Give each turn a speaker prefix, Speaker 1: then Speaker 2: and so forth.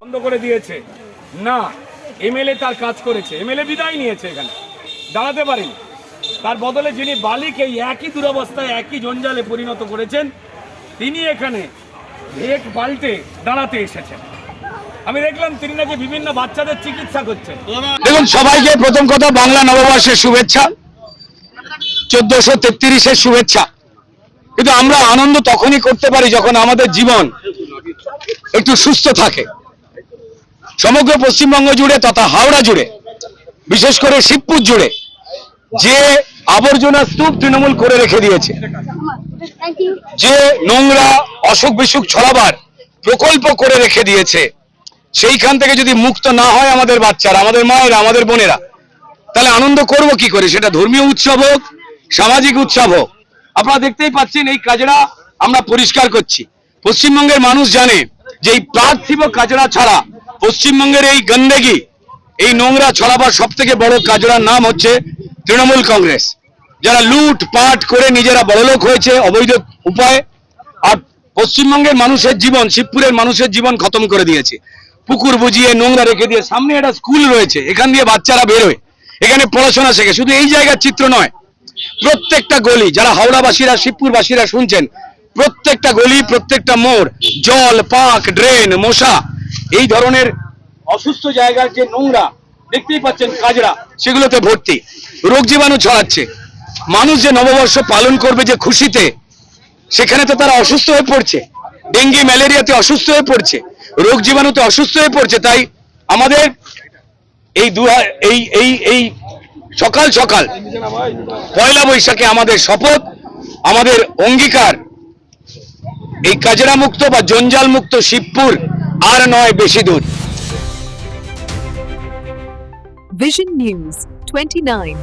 Speaker 1: বন্ধ করে দিয়েছে না, এমএলএ তার কাজ করেছে, এমএলএ বিদায় নিয়েছে, এখানে দাঁড়াতে পারেনি। তার বদলে যিনি বালিকে একই দুরবস্থায় একই জঞ্জালে পরিণত করেছেন তিনি এখানে ভেক পাল্টে দাঁড়াতে এসেছেন। আমি দেখলাম তিনি নাকি বিভিন্ন বাচ্চাদের চিকিৎসা করছেন।
Speaker 2: দেখুন, সবাইকে প্রথম কথা বাংলা নববর্ষের শুভেচ্ছা, 1433-এর শুভেচ্ছা। কিন্তু আমরা আনন্দ তখনই করতে পারি যখন আমাদের জীবন একটু সুস্থ থাকে। সমগ্র পশ্চিমবঙ্গ জুড়ে তথা হাওড়া জুড়ে, বিশেষ করে শিবপুর জুড়ে যে আবর্জনা স্তূপ তৃণমূল করে রেখে দিয়েছে, যে নোংরা অসুখ বিসুখ ছড়াবার প্রকল্প করে রেখে দিয়েছে, সেইখান থেকে যদি মুক্ত না হয় আমাদের বাচ্চারা, আমাদের মায়েরা, আমাদের বোনেরা, তাহলে আনন্দ করব কি করে? সেটা ধর্মীয় উৎসব হোক, সামাজিক উৎসব হোক। আপনারা দেখতেই পাচ্ছেন এই কাজরা আমরা পরিষ্কার করছি। পশ্চিমবঙ্গের মানুষ জানে যে এই পার্থিব কাজরা ছাড়া পশ্চিমবঙ্গের এই গন্ডগি, এই নোংরা ছড়াবার সব থেকে বড় কাজরার নাম হচ্ছে তৃণমূল কংগ্রেস, যারা লুট পাট করে নিজেরা বড়লোক হয়েছে অবৈধ উপায়ে, আর পশ্চিমবঙ্গের মানুষের জীবন, শিবপুরের মানুষের জীবন খতম করে দিয়েছে। পুকুর বুঝিয়ে নোংরা রেখে দিয়ে, সামনে একটা স্কুল রয়েছে, এখান দিয়ে বাচ্চারা বেরোয়, এখানে পড়াশোনা শেখে। শুধু এই জায়গার চিত্র নয়, প্রত্যেকটা গলি, যারা হাওড়াবাসীরা, শিবপুরবাসীরা শুনছেন, প্রত্যেকটা গলি, প্রত্যেকটা মোড়, জল, পাক, ড্রেন, মশা, এই ধরনের অসুস্থ জায়গার যে নোংরা দেখতেই পাচ্ছেন কাজরা, সেগুলোতে ভর্তি, রোগ জীবাণু ছড়াচ্ছে। মানুষ যে নববর্ষ পালন করবে যে খুশিতে, সেখানে তো তারা অসুস্থ হয়ে পড়ছে, ডেঙ্গি ম্যালেরিয়াতে অসুস্থ হয়ে পড়ছে, রোগ জীবাণুতে অসুস্থ হয়ে পড়ছে। তাই আমাদের এই সকাল সকাল পয়লা বৈশাখে আমাদের শপথ, আমাদের অঙ্গীকার, এই কাজরা মুক্ত বা জঞ্জাল মুক্ত শিবপুর আর নয় বেশি দূর।
Speaker 3: Vision News 29